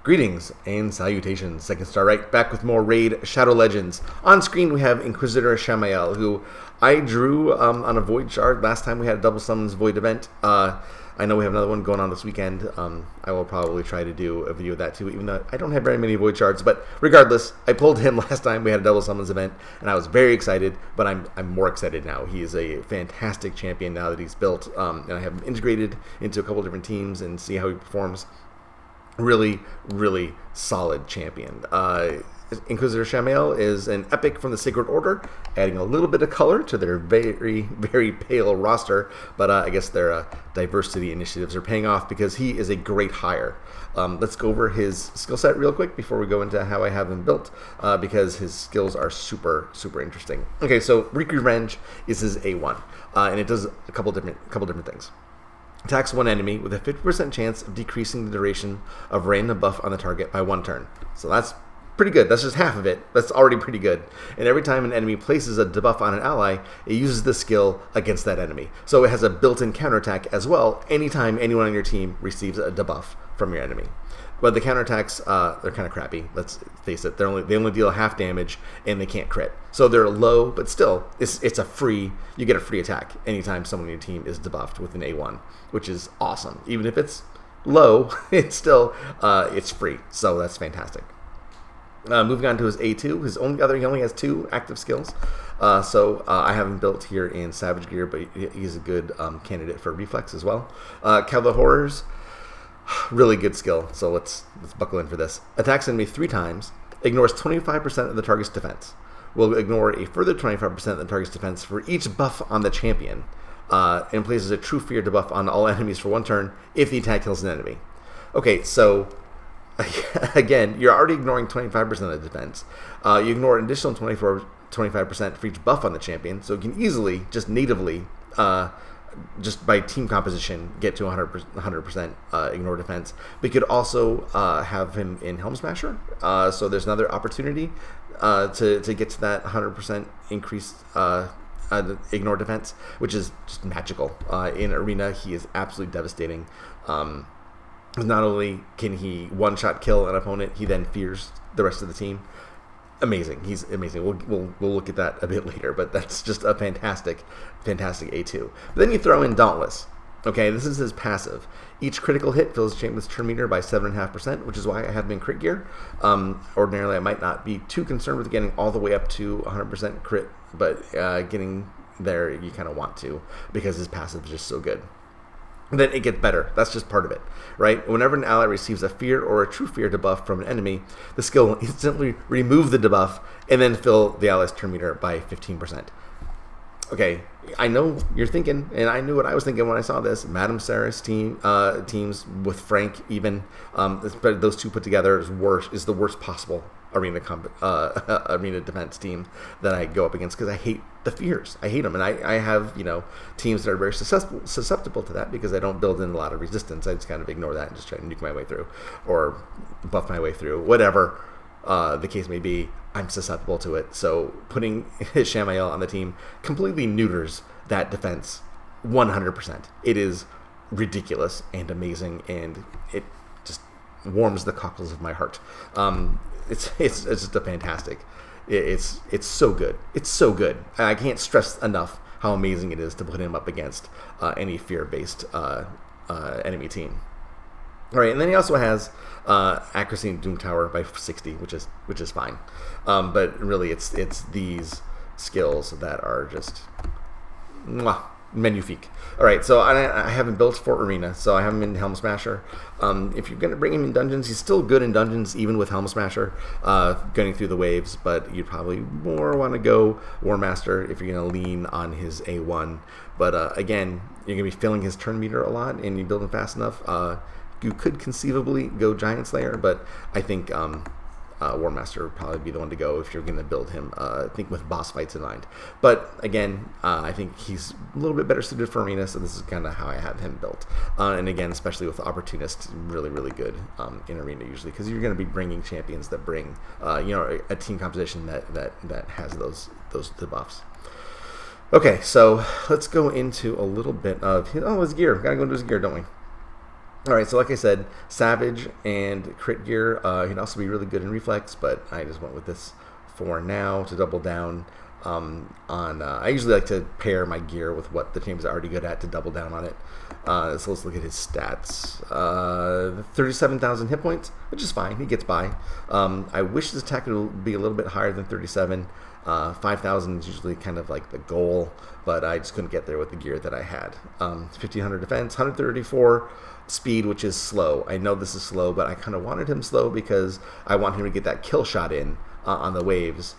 Greetings and salutations, Second Star Right, back with more Raid Shadow Legends. On screen we have Inquisitor Shamael, who I drew on a Void Shard last time we had a Double Summons Void event. I know we have another one going on this weekend. I will probably try to do a video of that too, even though I don't have very many Void Shards. But regardless, I pulled him last time we had a Double Summons event, and I was very excited, but I'm more excited now. He is a fantastic champion now that he's built, and I have him integrated into a couple different teams and see how he performs. Really, really solid champion. Inquisitor Shamael is an epic from the Sacred Order, adding a little bit of color to their very, very pale roster, but I guess their diversity initiatives are paying off because he is a great hire. Let's go over his skill set real quick before we go into how I have him built, because his skills are super, super interesting. Okay, so Wreak Revenge is his A1, and it does a couple different things. Attacks one enemy with a 50% chance of decreasing the duration of random buff on the target by 1 turn. So that's pretty good. That's just half of it. That's already pretty good. And every time an enemy places a debuff on an ally, it uses the skill against that enemy. So it has a built-in counterattack as well anytime anyone on your team receives a debuff from your enemy. But the counterattacks, they're kind of crappy. Let's face it. They only deal half damage, and they can't crit. So they're low, but still, it's a free. You get a free attack anytime someone on your team is debuffed with an A1, which is awesome. Even if it's low, it's still it's free. So that's fantastic. Moving on to his A2, he only has 2 active skills. I have him built here in Savage Gear, but he's a good candidate for Reflex as well. Kill the Horrors. Really good skill, so let's buckle in for this. Attacks enemy 3 times, ignores 25% of the target's defense. Will ignore a further 25% of the target's defense for each buff on the champion, and places a True Fear debuff on all enemies for 1 turn if the attack kills an enemy. Okay, so again, you're already ignoring 25% of the defense. You ignore an additional 25% for each buff on the champion, so you can easily, just natively, just by team composition, get to 100% ignore defense. We could also have him in Helm Smasher, so there's another opportunity to get to that 100% increased ignore defense, which is just magical. In Arena, he is absolutely devastating. Not only can he one-shot kill an opponent, he then fears the rest of the team. Amazing. He's amazing. We'll look at that a bit later, but that's just a fantastic A2. But then you throw in Dauntless. Okay, this is his passive. Each critical hit fills the champion's turn meter by 7.5%, which is why I have him in crit gear. Ordinarily, I might not be too concerned with getting all the way up to 100% crit, but getting there, you kind of want to, because his passive is just so good. Then it gets better. That's just part of it, right? Whenever an ally receives a fear or a true fear debuff from an enemy, the skill will instantly remove the debuff and then fill the ally's turn meter by 15%. Okay, I know you're thinking, and I knew what I was thinking when I saw this. Madame Serris teams with Frank, even those two put together is the worst possible arena defense team that I go up against, because I hate the fears. I hate them, and I have teams that are very susceptible to that because I don't build in a lot of resistance. I just kind of ignore that and just try to nuke my way through or buff my way through, whatever the case may be. I'm susceptible to it. So putting Shamael on the team completely neuters that defense 100%. It is ridiculous and amazing, and it just warms the cockles of my heart. It's just a fantastic. It's so good. It's so good. I can't stress enough how amazing it is to put him up against any fear-based enemy team. All right, and then he also has accuracy in Doom Tower by 60, which is fine. But really, it's these skills that are just magnifique. All right, so I have him built for Arena, so I have him in Helm Smasher. If you're going to bring him in Dungeons, he's still good in Dungeons, even with Helm Smasher, getting through the waves, but you'd probably more want to go War Master if you're going to lean on his A1. But again, you're going to be filling his turn meter a lot, and you build him fast enough. You could conceivably go Giant Slayer, but I think War Master would probably be the one to go if you're going to build him, I think with boss fights in mind. But again, I think he's a little bit better suited for Arena, so this is kind of how I have him built. And again, especially with Opportunist, really, really good in Arena usually, because you're going to be bringing champions that bring a team composition that has those debuffs. Okay, so let's go into a little bit of his gear. Gotta go into his gear, don't we? All right, so like I said, Savage and Crit Gear can also be really good in Reflex, but I just went with this for now to double down on. I usually like to pair my gear with what the team's already good at to double down on it. So let's look at his stats. 37,000 hit points, which is fine. He gets by. I wish his attack would be a little bit higher than 37. 5,000 is usually kind of like the goal, but I just couldn't get there with the gear that I had. 1,500 defense, 134 speed, which is slow. I know this is slow, but I kind of wanted him slow because I want him to get that kill shot in on the waves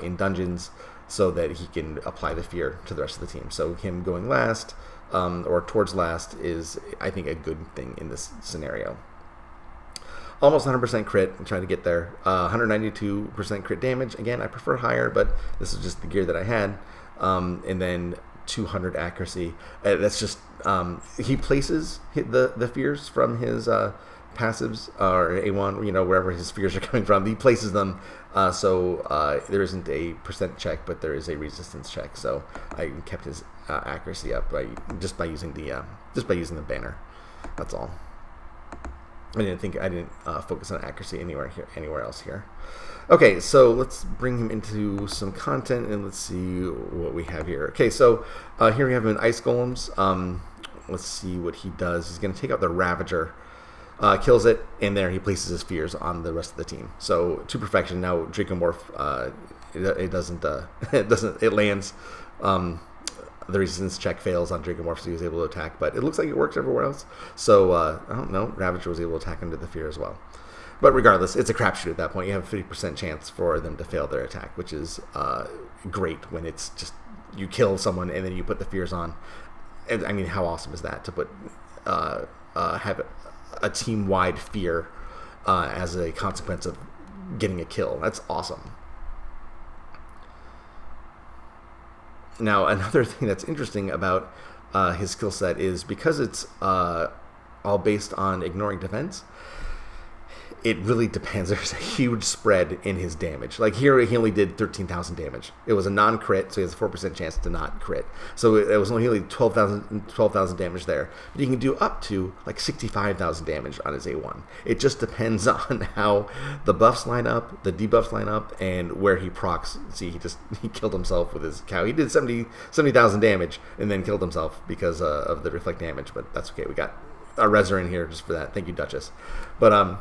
in dungeons so that he can apply the fear to the rest of the team. So him going last or towards last is, I think, a good thing in this scenario. Almost 100% crit. I'm trying to get there. 192% crit damage. Again, I prefer higher, but this is just the gear that I had. And then 200 accuracy. That's just he places the fears from his passives or A1, wherever his fears are coming from. He places them, so there isn't a percent check, but there is a resistance check. So I kept his accuracy up by using the banner. That's all. I didn't focus on accuracy anywhere else here. Okay, so let's bring him into some content and let's see what we have here. Okay, so here we have him in Ice Golems. Let's see what he does. He's going to take out the Ravager, kills it, and there he places his fears on the rest of the team. So to perfection. Now Dracomorph, it lands. The resistance check fails on Dracomorph, so he was able to attack, but it looks like it works everywhere else. So, I don't know, Ravager was able to attack under the fear as well. But regardless, it's a crapshoot at that point. You have a 50% chance for them to fail their attack, which is great when it's just you kill someone and then you put the fears on. And, I mean, how awesome is that to put have a team-wide fear as a consequence of getting a kill? That's awesome. Now, another thing that's interesting about his skill set is because it's all based on ignoring defense, it really depends. There's a huge spread in his damage. Like here, he only did 13,000 damage. It was a non-crit, so he has a 4% chance to not crit. So it was only 12,000 damage there. But he can do up to like 65,000 damage on his A1. It just depends on how the buffs line up, the debuffs line up, and where he procs. See, he killed himself with his cow. He did 70,000 damage and then killed himself because of the reflect damage. But that's okay. We got a Reser in here just for that. Thank you, Duchess. But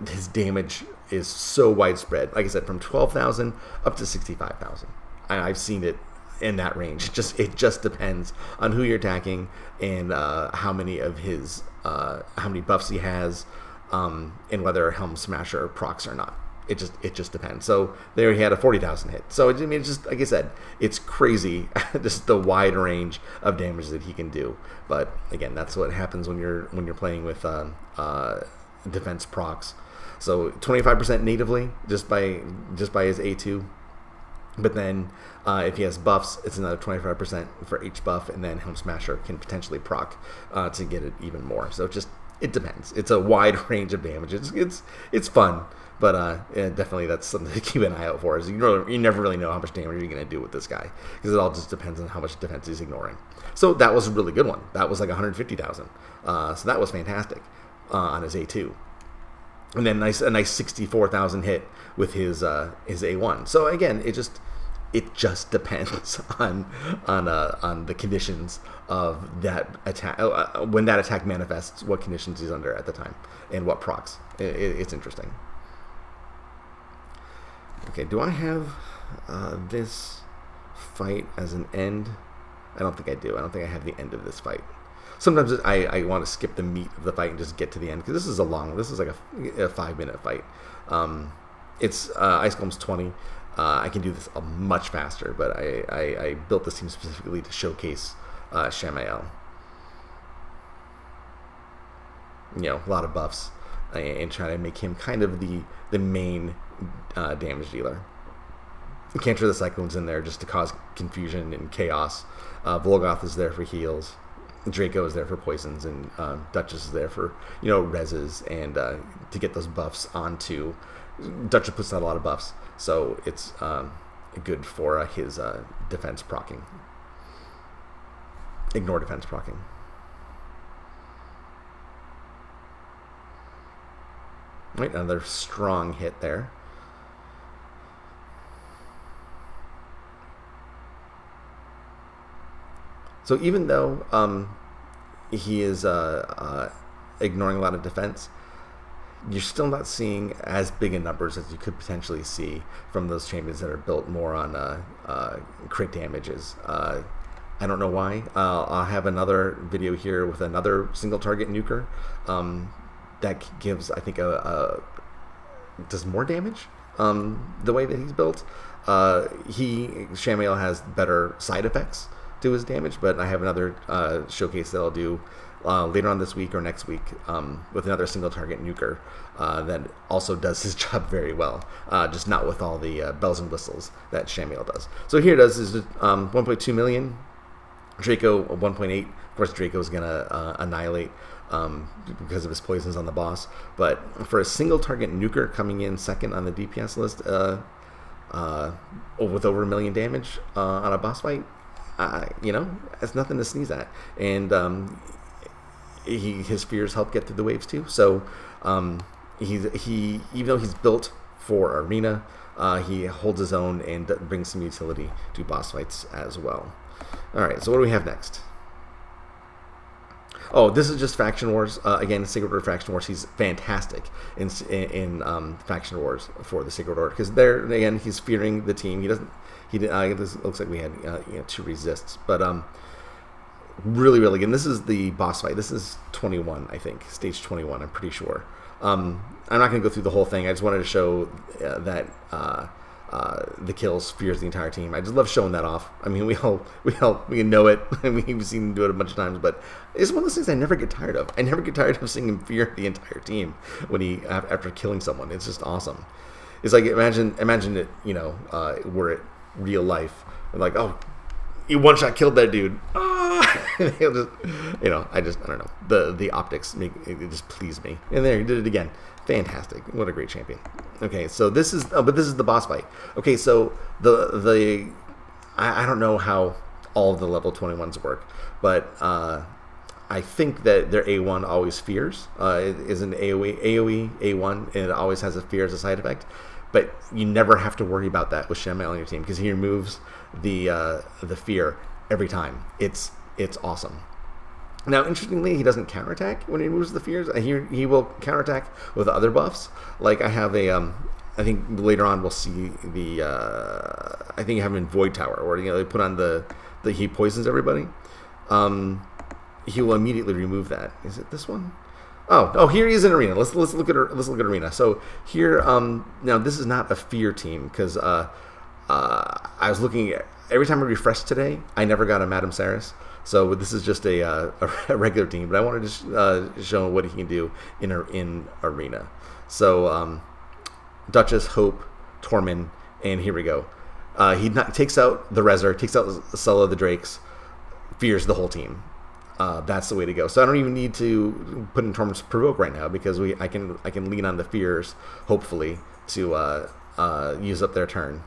his damage is so widespread. Like I said, from 12,000 up to 65,000. I've seen it in that range. It just depends on who you're attacking and how many buffs he has, and whether Helm Smasher procs or not. It just depends. So there he had a 40,000 hit. So I mean, it's just like I said, it's crazy, just the wide range of damage that he can do. But again, that's what happens when you're playing with defense procs. So 25% natively just by his A2, but then if he has buffs, it's another 25% for each buff, and then Helm Smasher can potentially proc to get it even more. So it depends. It's a wide range of damage. It's fun, but yeah, definitely that's something to keep an eye out for. Is you never really know how much damage you're going to do with this guy because it all just depends on how much defense he's ignoring. So that was a really good one. That was like 150,000. So that was fantastic on his A2. And then a nice 64,000 hit with his A1. So again, it just depends on the conditions of that attack when that attack manifests, what conditions he's under at the time, and what procs. It's interesting. Okay, do I have this fight as an end? I don't think I do. I don't think I have the end of this fight. Sometimes I want to skip the meat of the fight and just get to the end because this is like a 5-minute fight. It's Ice Golems 20. I can do this much faster, but I built this team specifically to showcase Shamael. A lot of buffs and try to make him kind of the main damage dealer. Cantor the Cyclone's in there just to cause confusion and chaos. Volgoth is there for heals. Draco is there for poisons, and Duchess is there for reses and to get those buffs onto. Duchess puts out a lot of buffs, so it's good for his defense proccing. Ignore defense proccing. Right, another strong hit there. So even though he is ignoring a lot of defense, you're still not seeing as big in numbers as you could potentially see from those champions that are built more on crit damages. I don't know why. I'll have another video here with another single target nuker that gives, I think, does more damage the way that he's built. Shamael has better side effects to his damage, but I have another showcase that I'll do later on this week or next week with another single target nuker that also does his job very well, just not with all the bells and whistles that Shamael does. So here it does is 1.2 million. Draco 1.8. Of course, Draco's gonna annihilate because of his poisons on the boss. But for a single target nuker coming in second on the DPS list with over 1 million damage on a boss fight, it's nothing to sneeze at. And his fears help get through the waves too. So he even though he's built for arena, he holds his own and brings some utility to boss fights as well. All right, so what do we have next? Oh, this is just Faction Wars. Again, Sacred Order Faction Wars. He's fantastic in Faction Wars for the Sacred Order because there again he's fearing the team. He doesn't. This looks like we had 2 resists, but really good. And this is the boss fight. This is 21, I think, stage 21. I'm pretty sure. I'm not going to go through the whole thing. I just wanted to show that. The kills fears the entire team. I just love showing that off. I mean, we know it. We've seen him do it a bunch of times, but it's one of those things I never get tired of. I never get tired of seeing him fear the entire team when after killing someone. It's just awesome. It's like imagine it. Were it real life. Like, oh, you one shot killed that dude. He'll just, I don't know. The optics it just please me. And there, he did it again. Fantastic. What a great champion. Okay, so this is the boss fight. Okay, so I don't know how all of the level 21s work, but I think that their A1 always fears. It is an AoE A1, and it always has a fear as a side effect. But you never have to worry about that with Shamael on your team because he removes the fear every time. It's awesome. Now, interestingly, he doesn't counterattack when he removes the fears. He will counterattack with other buffs. Like I have I think later on we'll see I think you have him in Void Tower where they put on the he poisons everybody. He will immediately remove that. Is it this one? Oh, here he is in arena. Let's look at arena. So here, now this is not a fear team because I was looking at every time I refreshed today, I never got a Madame Serris. So this is just a regular team, but I wanted to show what he can do in arena. So Duchess, Hope, Tormund, and here we go. He takes out the Rezer, takes out Sulla the Drakes, fears the whole team. That's the way to go. So I don't even need to put in Tormund's Provoke right now because I can lean on the fears hopefully to use up their turn.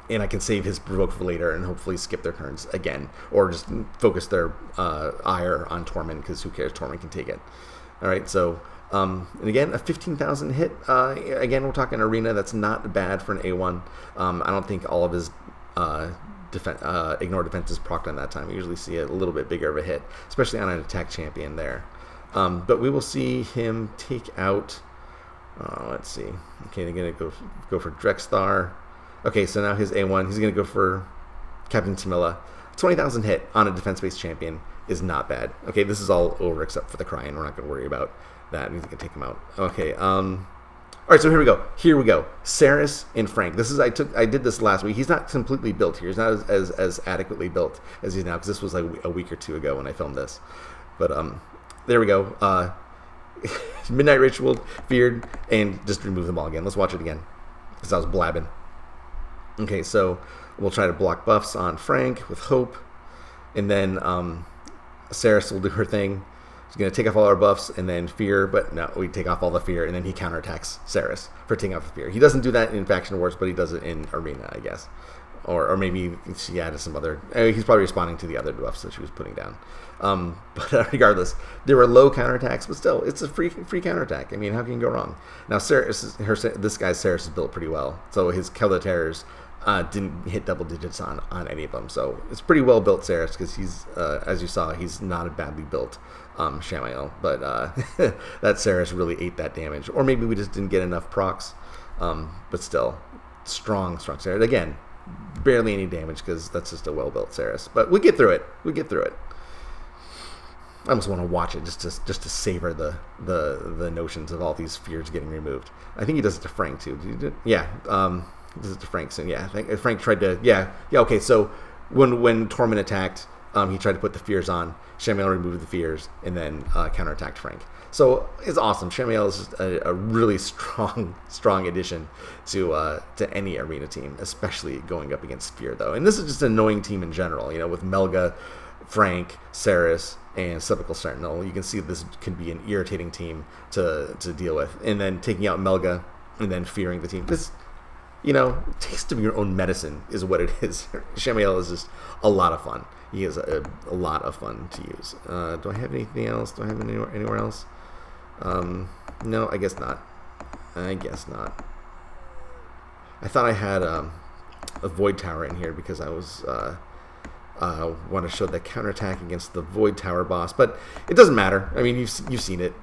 And I can save his Provoke for later and hopefully skip their turns again. Or just focus their ire on Tormund because who cares? Tormund can take it. Alright, so, and again, a 15,000 hit. Again, we're talking arena. That's not bad for an A1. I don't think all of his ignore defense is procced on that time. We usually see a little bit bigger of a hit, especially on an attack champion there. But we will see him take out, let's see. Okay, they're going to go for Drexthar. Okay, so now his A1, he's going to go for Captain Tamilla. 20,000 hit on a defense-based champion is not bad. Okay, this is all over except for the Crying. We're not going to worry about that. We can take him out. Okay, all right, so here we go. Serris and Frank. This is I did this last week. He's not completely built here. He's not as adequately built as he's now because this was like a week or two ago when I filmed this. But there we go. Midnight Ritual, feared, and just remove them all again. Let's watch it again because I was blabbing. Okay, so we'll try to block buffs on Frank with Hope, and then Serris will do her thing. She's going to take off all our buffs and then fear, but no, we take off all the fear, and then he counterattacks Serris for taking off the fear. He doesn't do that in Faction Wars, but he does it in Arena, I guess. or maybe she added some other. He's probably responding to the other debuffs that she was putting down. But regardless, there were low counterattacks, but still, it's a free counterattack. I mean, how can you go wrong? Now, this guy's Serris is built pretty well, so his Kill the Terrors didn't hit double digits on any of them. So it's pretty well built Serris, because he's, as you saw, he's not a badly built Shamael. But that Serris really ate that damage. Or maybe we just didn't get enough procs. But still, strong Serris. Again, barely any damage, because that's just a well built Serris. But we get through it. I almost want to watch it just to savor the notions of all these fears getting removed. I think he does it to Frank too. Yeah. He does it to Frank soon. Yeah. I think Frank tried to. Yeah. Okay. So when Torment attacked, he tried to put the fears on. Shamael removed the fears and then counterattacked Frank. So it's awesome. Shamael is just a really strong addition to any arena team, especially going up against Fear, though. And this is just an annoying team in general. With Melga, Frank, Serris, and Sepulchral Sentinel, you can see this can be an irritating team to deal with. And then taking out Melga and then fearing the team. This, taste of your own medicine is what it is. Shamael is just a lot of fun. He is a lot of fun to use. Do I have anything else? Do I have anywhere else? No, I guess not. I thought I had a Void Tower in here because I was want to show the counterattack against the Void Tower boss, but it doesn't matter. I mean, you've seen it.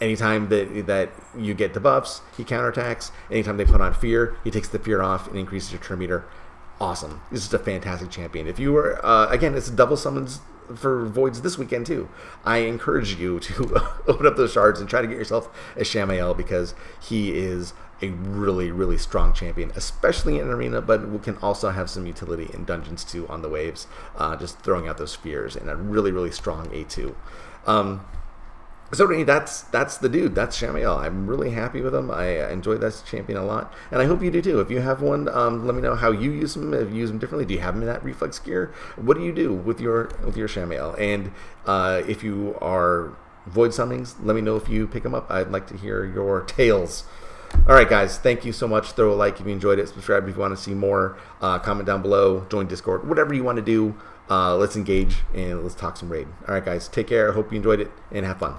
Anytime that you get debuffs, he counterattacks. Anytime they put on fear, he takes the fear off and increases your turn meter. Awesome. This is a fantastic champion. If you were, again, it's double summons for Voids this weekend too. I encourage you to open up those shards and try to get yourself a Shamael, because he is a really, really strong champion, especially in Arena, but we can also have some utility in Dungeons too on the waves, just throwing out those fears, and a really, really strong A2. So that's the dude. That's Shamael. I'm really happy with him. I enjoy this champion a lot, and I hope you do too. If you have one, let me know how you use him. If you use him differently, do you have him in that reflex gear? What do you do with your Shamael? And if you are void summonings, let me know if you pick him up. I'd like to hear your tales. All right, guys. Thank you so much. Throw a like if you enjoyed it. Subscribe if you want to see more. Comment down below. Join Discord. Whatever you want to do. Let's engage and let's talk some raid. All right, guys. Take care. I hope you enjoyed it and have fun.